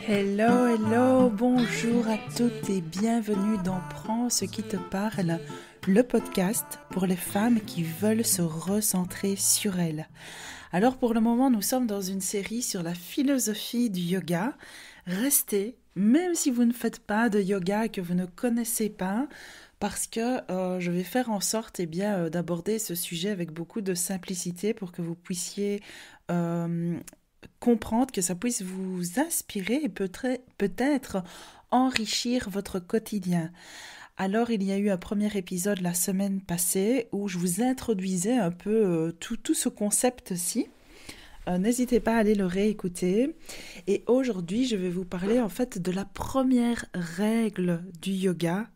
Hello, bonjour à toutes et bienvenue dans Prends ce qui te parle, le podcast pour les femmes qui veulent se recentrer sur elles. Alors pour le moment, nous sommes dans une série sur la philosophie du yoga. Restez, même si vous ne faites pas de yoga et que vous ne connaissez pas, parce que je vais faire en sorte d'aborder ce sujet avec beaucoup de simplicité pour que vous puissiez comprendre, que ça puisse vous inspirer et peut-être enrichir votre quotidien. Alors, il y a eu un premier épisode la semaine passée où je vous introduisais un peu tout ce concept-ci. N'hésitez pas à aller le réécouter. Et aujourd'hui, je vais vous parler en fait de la première règle du yoga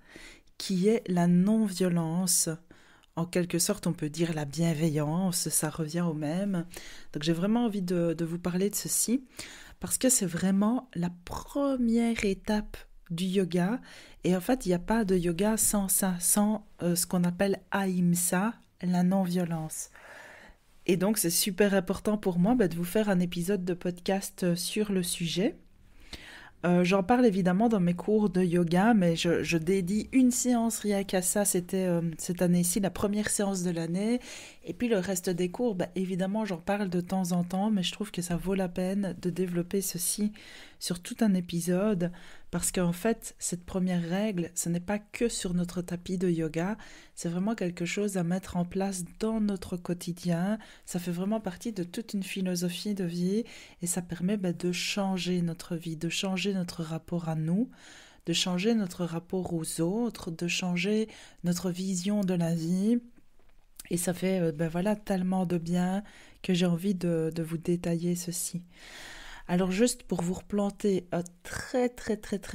qui est la non-violence. En quelque sorte, on peut dire la bienveillance, ça revient au même. Donc j'ai vraiment envie de vous parler de ceci, parce que c'est vraiment la première étape du yoga. Et en fait, il n'y a pas de yoga sans ça, sans ce qu'on appelle ahimsa, la non-violence. Et donc c'est super important pour moi de vous faire un épisode de podcast sur le sujet. J'en parle évidemment dans mes cours de yoga, mais je dédie une séance rien qu'à ça. C'était cette année-ci la première séance de l'année. Et puis le reste des cours, évidemment, j'en parle de temps en temps, mais je trouve que ça vaut la peine de développer ceci sur tout un épisode, parce qu'en fait, cette première règle, ce n'est pas que sur notre tapis de yoga, c'est vraiment quelque chose à mettre en place dans notre quotidien. Ça fait vraiment partie de toute une philosophie de vie et ça permet de changer notre vie, de changer notre rapport à nous, de changer notre rapport aux autres, de changer notre vision de la vie. Et ça fait tellement de bien que j'ai envie de vous détailler ceci. Alors juste pour vous replanter un très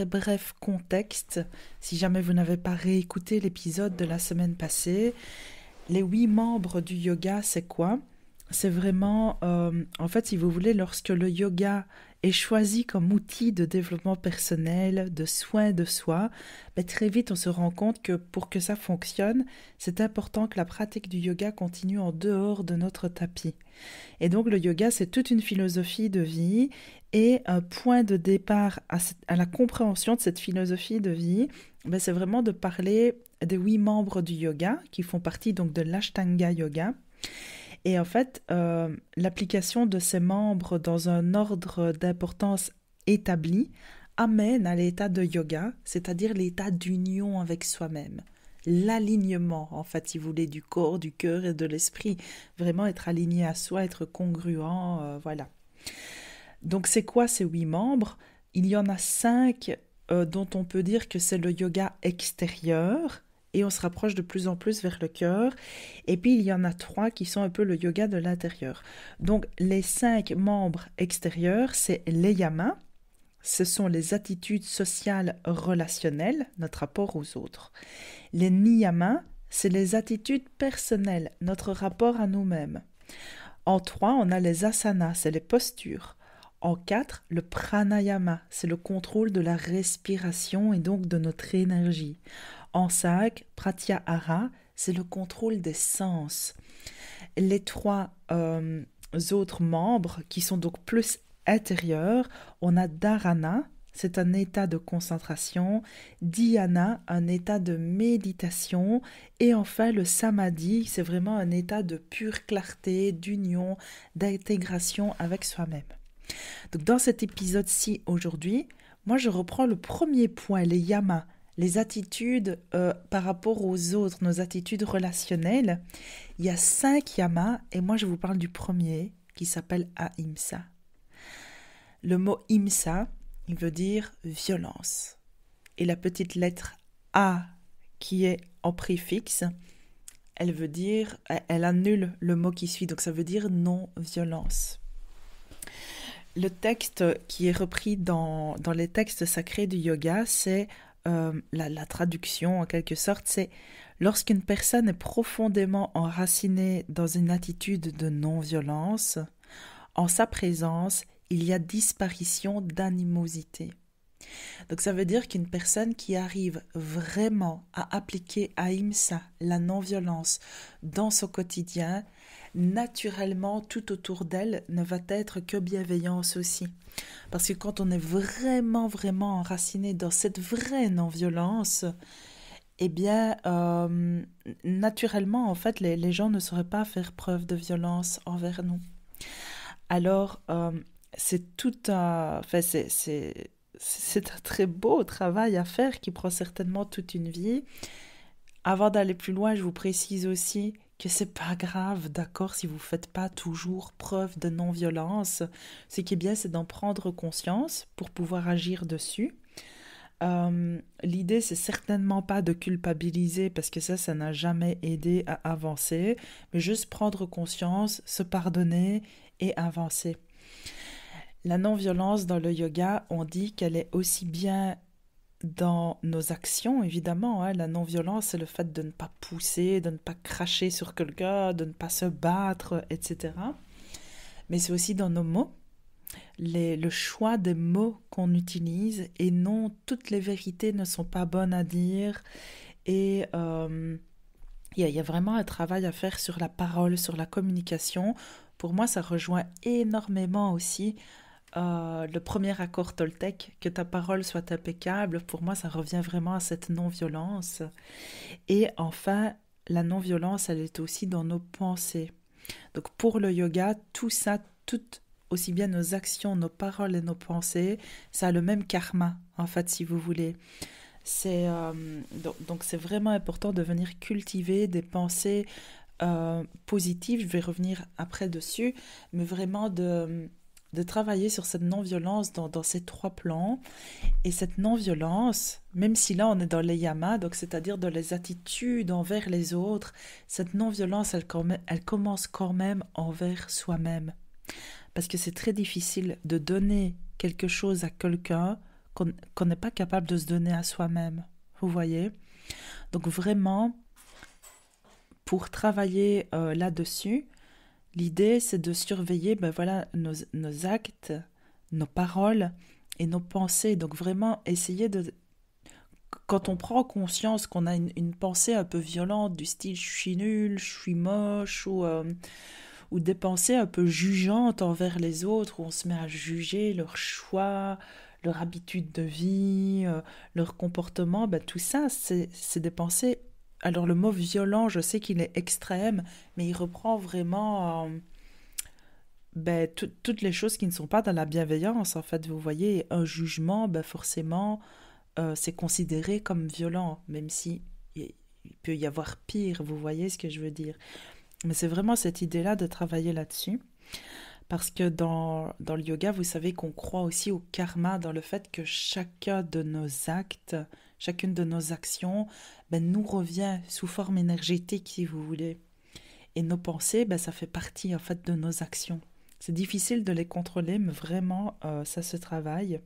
bref contexte, si jamais vous n'avez pas réécouté l'épisode de la semaine passée, les 8 membres du yoga, c'est quoi ? C'est vraiment, en fait, si vous voulez, lorsque le yoga est choisi comme outil de développement personnel, de soin de soi, très vite on se rend compte que pour que ça fonctionne, c'est important que la pratique du yoga continue en dehors de notre tapis. Et donc le yoga, c'est toute une philosophie de vie et un point de départ à la compréhension de cette philosophie de vie, c'est vraiment de parler des 8 membres du yoga qui font partie donc de l'Ashtanga Yoga. Et en fait, l'application de ces membres dans un ordre d'importance établi amène à l'état de yoga, c'est-à-dire l'état d'union avec soi-même. L'alignement, en fait, si vous voulez, du corps, du cœur et de l'esprit. Vraiment être aligné à soi, être congruent, voilà. Donc, c'est quoi ces 8 membres ? Il y en a 5 dont on peut dire que c'est le yoga extérieur, et on se rapproche de plus en plus vers le cœur. Et puis, il y en a 3 qui sont un peu le yoga de l'intérieur. Donc, les 5 membres extérieurs, c'est les yamas. Ce sont les attitudes sociales relationnelles, notre rapport aux autres. Les niyamas, c'est les attitudes personnelles, notre rapport à nous-mêmes. En 3, on a les asanas, c'est les postures. En 4, le pranayama, c'est le contrôle de la respiration et donc de notre énergie. En 5, pratyahara, c'est le contrôle des sens. Les 3 autres membres qui sont donc plus intérieurs, on a dharana, c'est un état de concentration, dhyana, un état de méditation, et enfin le samadhi, c'est vraiment un état de pure clarté, d'union, d'intégration avec soi-même. Donc dans cet épisode-ci aujourd'hui, moi je reprends le premier point, les yamas, les attitudes par rapport aux autres, nos attitudes relationnelles. Il y a 5 yamas et moi je vous parle du premier qui s'appelle ahimsa. Le mot imsa, il veut dire violence. Et la petite lettre A qui est en préfixe, elle annule le mot qui suit, donc ça veut dire non-violence. Le texte qui est repris dans les textes sacrés du yoga, c'est la traduction en quelque sorte, c'est lorsqu'une personne est profondément enracinée dans une attitude de non-violence, en sa présence, il y a disparition d'animosité. Donc ça veut dire qu'une personne qui arrive vraiment à appliquer ahimsa, la non-violence, dans son quotidien, naturellement, tout autour d'elle ne va être que bienveillance aussi. Parce que quand on est vraiment, vraiment enraciné dans cette vraie non-violence, eh bien, naturellement, en fait, les gens ne sauraient pas faire preuve de violence envers nous. Alors, c'est tout un, enfin, c'est un très beau travail à faire qui prend certainement toute une vie. Avant d'aller plus loin, je vous précise aussi que c'est pas grave, d'accord, si vous faites pas toujours preuve de non-violence. Ce qui est bien, c'est d'en prendre conscience pour pouvoir agir dessus. L'idée, c'est certainement pas de culpabiliser parce que ça n'a jamais aidé à avancer, mais juste prendre conscience, se pardonner et avancer. La non-violence dans le yoga, on dit qu'elle est aussi bien dans nos actions, évidemment. Hein. La non-violence, c'est le fait de ne pas pousser, de ne pas cracher sur quelqu'un, de ne pas se battre, etc. Mais c'est aussi dans nos mots, le choix des mots qu'on utilise. Et non, toutes les vérités ne sont pas bonnes à dire. Et y a vraiment un travail à faire sur la parole, sur la communication. Pour moi, ça rejoint énormément aussi le premier accord Toltec, que ta parole soit impeccable. Pour moi, ça revient vraiment à cette non-violence. Et enfin, la non-violence, elle est aussi dans nos pensées. Donc pour le yoga, tout ça, tout, aussi bien nos actions, nos paroles et nos pensées, ça a le même karma, en fait, si vous voulez. Donc c'est vraiment important de venir cultiver des pensées positives. Je vais revenir après dessus, mais vraiment de travailler sur cette non-violence dans ces trois plans. Et cette non-violence, même si là on est dans les yamas, donc c'est-à-dire dans les attitudes envers les autres, cette non-violence, elle commence quand même envers soi-même. Parce que c'est très difficile de donner quelque chose à quelqu'un qu'on n'est pas capable de se donner à soi-même. Vous voyez? Donc vraiment, pour travailler là-dessus, l'idée, c'est de surveiller voilà, nos actes, nos paroles et nos pensées. Donc vraiment, essayer de... Quand on prend conscience qu'on a une pensée un peu violente du style je suis nul, je suis moche, ou des pensées un peu jugeantes envers les autres, où on se met à juger leurs choix, leur habitude de vie, leur comportement, tout ça, c'est des pensées. Alors le mot violent, je sais qu'il est extrême, mais il reprend vraiment toutes les choses qui ne sont pas dans la bienveillance. En fait, vous voyez, un jugement, forcément, c'est considéré comme violent, même si il peut y avoir pire, vous voyez ce que je veux dire. Mais c'est vraiment cette idée-là de travailler là-dessus. Parce que dans le yoga, vous savez qu'on croit aussi au karma, dans le fait que chacun de nos actes, chacune de nos actions, nous revient sous forme énergétique, si vous voulez. Et nos pensées, ça fait partie en fait de nos actions. C'est difficile de les contrôler, mais vraiment, ça se travaille.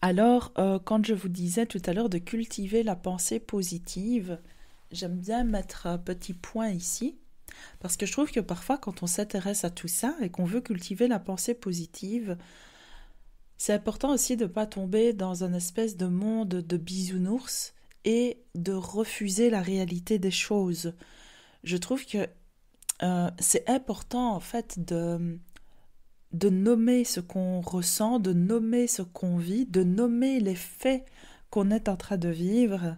Alors, quand je vous disais tout à l'heure de cultiver la pensée positive, j'aime bien mettre un petit point ici, parce que je trouve que parfois, quand on s'intéresse à tout ça et qu'on veut cultiver la pensée positive, c'est important aussi de ne pas tomber dans un espèce de monde de bisounours et de refuser la réalité des choses. Je trouve que c'est important en fait de nommer ce qu'on ressent, de nommer ce qu'on vit, de nommer les faits qu'on est en train de vivre.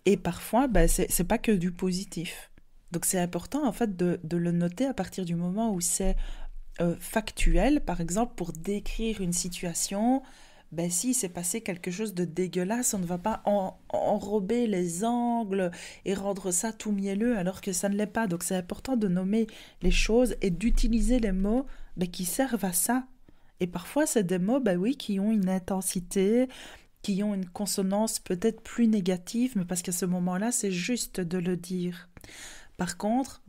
Et parfois, c'est pas que du positif. Donc c'est important en fait de le noter à partir du moment où c'est factuel. Par exemple, pour décrire une situation, si s'est passé quelque chose de dégueulasse, on ne va pas enrober les angles et rendre ça tout mielleux alors que ça ne l'est pas. Donc c'est important de nommer les choses et d'utiliser les mots qui servent à ça. Et parfois, c'est des mots oui, qui ont une intensité, qui ont une consonance peut-être plus négative, mais parce qu'à ce moment-là, c'est juste de le dire. Par contre,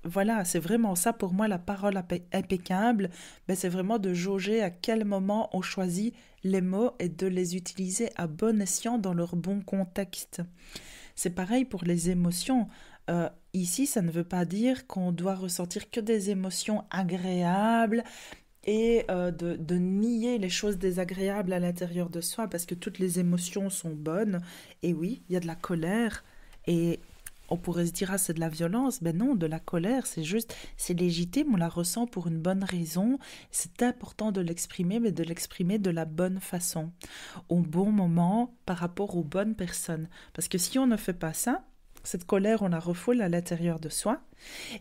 voilà, c'est vraiment ça pour moi la parole impeccable, c'est vraiment de jauger à quel moment on choisit les mots et de les utiliser à bon escient dans leur bon contexte. C'est pareil pour les émotions. Ici, ça ne veut pas dire qu'on doit ressentir que des émotions agréables et de nier les choses désagréables à l'intérieur de soi parce que toutes les émotions sont bonnes. Et oui, il y a de la colère et on pourrait se dire, ah, c'est de la violence. Ben non, de la colère, c'est légitime, on la ressent pour une bonne raison. C'est important de l'exprimer, mais de l'exprimer de la bonne façon, au bon moment, par rapport aux bonnes personnes. Parce que si on ne fait pas ça, cette colère, on la refoule à l'intérieur de soi,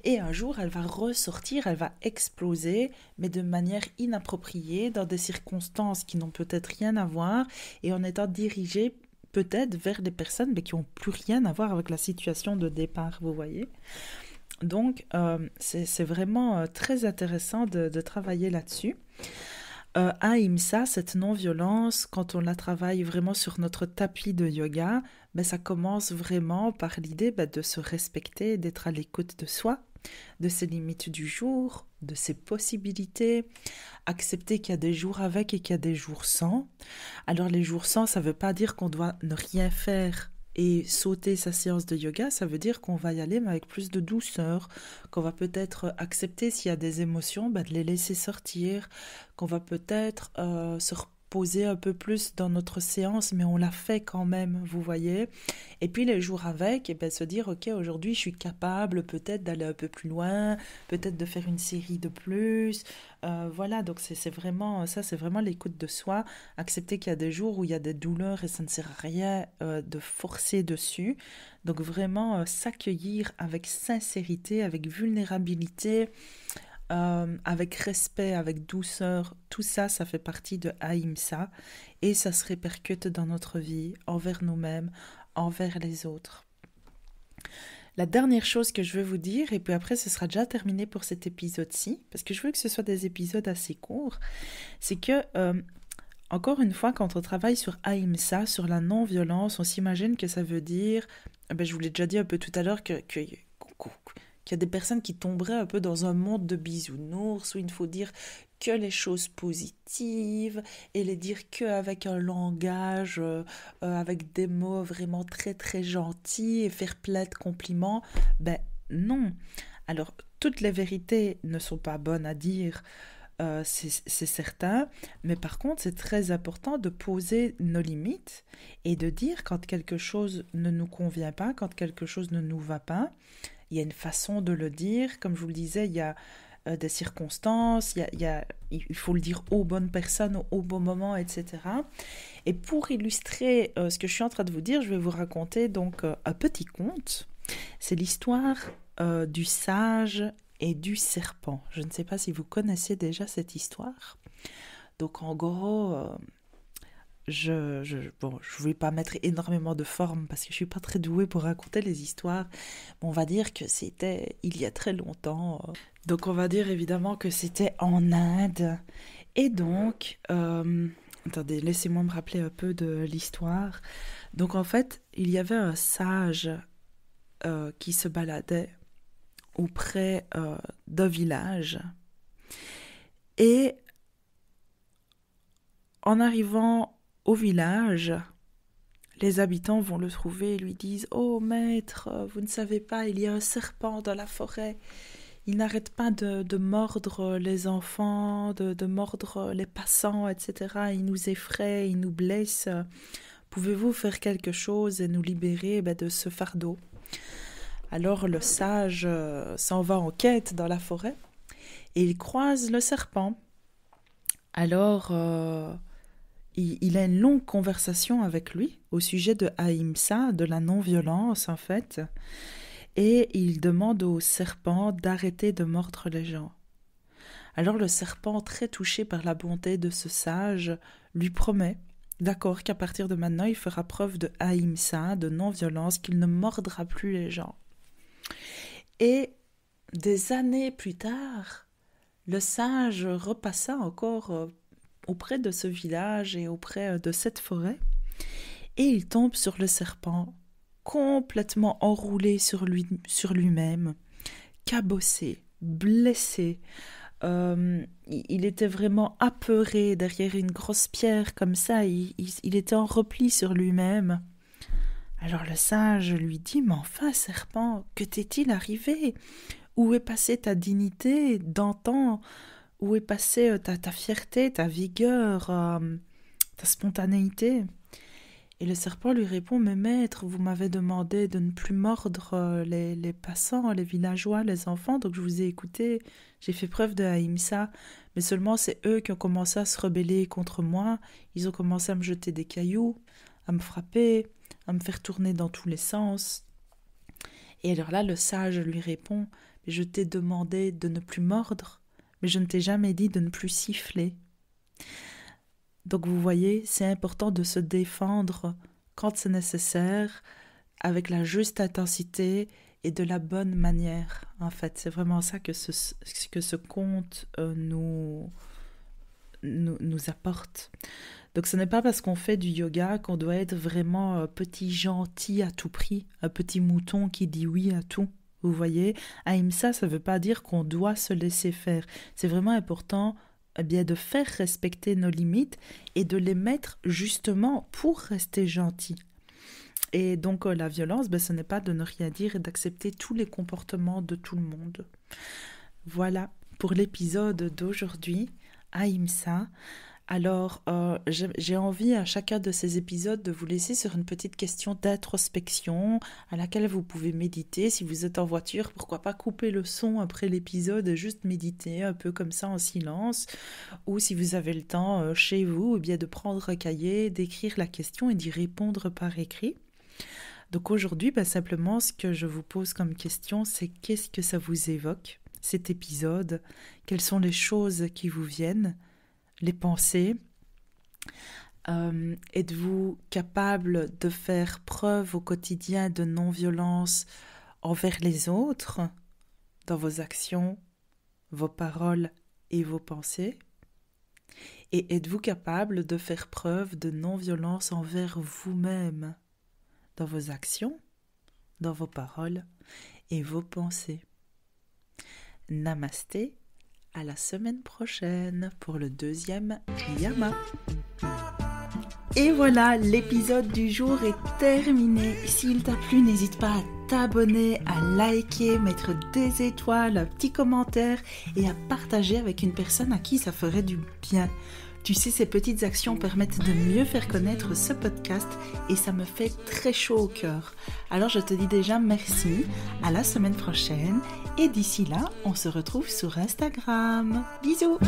et un jour, elle va ressortir, elle va exploser, mais de manière inappropriée, dans des circonstances qui n'ont peut-être rien à voir, et en étant dirigée peut-être vers des personnes mais qui n'ont plus rien à voir avec la situation de départ, vous voyez. Donc, c'est vraiment très intéressant de travailler là-dessus. Ahimsa, cette non-violence, quand on la travaille vraiment sur notre tapis de yoga, ben, ça commence vraiment par l'idée de se respecter, d'être à l'écoute de soi, de ses limites du jour, de ses possibilités, accepter qu'il y a des jours avec et qu'il y a des jours sans. Alors les jours sans, ça ne veut pas dire qu'on doit ne rien faire et sauter sa séance de yoga, ça veut dire qu'on va y aller mais avec plus de douceur, qu'on va peut-être accepter s'il y a des émotions, de les laisser sortir, qu'on va peut-être se reposer un peu plus dans notre séance, mais on l'a fait quand même, vous voyez. Et puis les jours avec, se dire, ok, aujourd'hui je suis capable peut-être d'aller un peu plus loin, peut-être de faire une série de plus. Voilà, donc c'est vraiment ça, c'est vraiment l'écoute de soi, accepter qu'il y a des jours où il y a des douleurs et ça ne sert à rien de forcer dessus. Donc vraiment s'accueillir avec sincérité, avec vulnérabilité, avec respect, avec douceur, tout ça, ça fait partie de Ahimsa et ça se répercute dans notre vie, envers nous-mêmes, envers les autres. La dernière chose que je veux vous dire, et puis après ce sera déjà terminé pour cet épisode-ci, parce que je veux que ce soit des épisodes assez courts, c'est que, encore une fois, quand on travaille sur Ahimsa, sur la non-violence, on s'imagine que ça veut dire, je vous l'ai déjà dit un peu tout à l'heure, qu'il y a des personnes qui tomberaient un peu dans un monde de bisounours, où il faut dire que les choses positives et les dire qu'avec un langage, avec des mots vraiment très très gentils et faire plein de compliments. Ben non. Alors, toutes les vérités ne sont pas bonnes à dire, c'est certain, mais par contre, c'est très important de poser nos limites et de dire quand quelque chose ne nous convient pas, quand quelque chose ne nous va pas. Il y a une façon de le dire, comme je vous le disais, il y a des circonstances, il faut le dire aux bonnes personnes, au bon moment, etc. Et pour illustrer ce que je suis en train de vous dire, je vais vous raconter donc un petit conte. C'est l'histoire du sage et du serpent. Je ne sais pas si vous connaissez déjà cette histoire. Donc en gros, je ne vais pas mettre énormément de forme parce que je ne suis pas très douée pour raconter les histoires. On va dire que c'était il y a très longtemps. Donc on va dire évidemment que c'était en Inde. Et donc, attendez, laissez-moi me rappeler un peu de l'histoire. Donc en fait, il y avait un sage qui se baladait auprès d'un village. Et en arrivant au village, les habitants vont le trouver et lui disent « Oh maître, vous ne savez pas, il y a un serpent dans la forêt. Il n'arrête pas de mordre les enfants, de mordre les passants, etc. Il nous effraie, il nous blesse. Pouvez-vous faire quelque chose et nous libérer de ce fardeau ?» Alors le sage s'en va en quête dans la forêt et il croise le serpent. Alors il a une longue conversation avec lui au sujet de Ahimsa, de la non-violence en fait, et il demande au serpent d'arrêter de mordre les gens. Alors le serpent, très touché par la bonté de ce sage, lui promet, d'accord, qu'à partir de maintenant il fera preuve de Ahimsa, de non-violence, qu'il ne mordra plus les gens. Et des années plus tard, le sage repassa encore auprès de ce village et auprès de cette forêt, et il tombe sur le serpent, complètement enroulé sur lui-même, cabossé, blessé. Il était vraiment apeuré derrière une grosse pierre comme ça, il était en repli sur lui-même. Alors le sage lui dit « Mais enfin, serpent, que t'est-il arrivé ? Où est passée ta dignité d'antan ? Où est passée ta fierté, ta vigueur, ta spontanéité ?» Et le serpent lui répond, mais maître, vous m'avez demandé de ne plus mordre les passants, les villageois, les enfants, donc je vous ai écouté, j'ai fait preuve de ahimsa, mais seulement c'est eux qui ont commencé à se rebeller contre moi, ils ont commencé à me jeter des cailloux, à me frapper, à me faire tourner dans tous les sens. Et alors là, le sage lui répond, mais je t'ai demandé de ne plus mordre, mais je ne t'ai jamais dit de ne plus siffler. Donc vous voyez, c'est important de se défendre quand c'est nécessaire, avec la juste intensité et de la bonne manière. En fait, c'est vraiment ça que ce conte nous apporte. Donc ce n'est pas parce qu'on fait du yoga qu'on doit être vraiment petit gentil à tout prix, un petit mouton qui dit oui à tout. Vous voyez, ahimsa, ça ne veut pas dire qu'on doit se laisser faire. C'est vraiment important de faire respecter nos limites et de les mettre justement pour rester gentil. Et donc la violence, ce n'est pas de ne rien dire et d'accepter tous les comportements de tout le monde. Voilà pour l'épisode d'aujourd'hui, ahimsa. Alors, j'ai envie à chacun de ces épisodes de vous laisser sur une petite question d'introspection à laquelle vous pouvez méditer. Si vous êtes en voiture, pourquoi pas couper le son après l'épisode et juste méditer un peu comme ça en silence. Ou si vous avez le temps chez vous, eh bien de prendre un cahier, d'écrire la question et d'y répondre par écrit. Donc aujourd'hui, simplement, ce que je vous pose comme question, c'est qu'est-ce que ça vous évoque, cet épisode? Quelles sont les choses qui vous viennent? Les pensées, êtes-vous capable de faire preuve au quotidien de non-violence envers les autres, dans vos actions, vos paroles et vos pensées? Et êtes-vous capable de faire preuve de non-violence envers vous-même, dans vos actions, dans vos paroles et vos pensées? Namasté. À la semaine prochaine pour le 2e yama. Et voilà, l'épisode du jour est terminé. S'il t'a plu, n'hésite pas à t'abonner, à liker, mettre des étoiles, un petit commentaire et à partager avec une personne à qui ça ferait du bien. Tu sais, ces petites actions permettent de mieux faire connaître ce podcast et ça me fait très chaud au cœur. Alors je te dis déjà merci, à la semaine prochaine et d'ici là, on se retrouve sur Instagram. Bisous!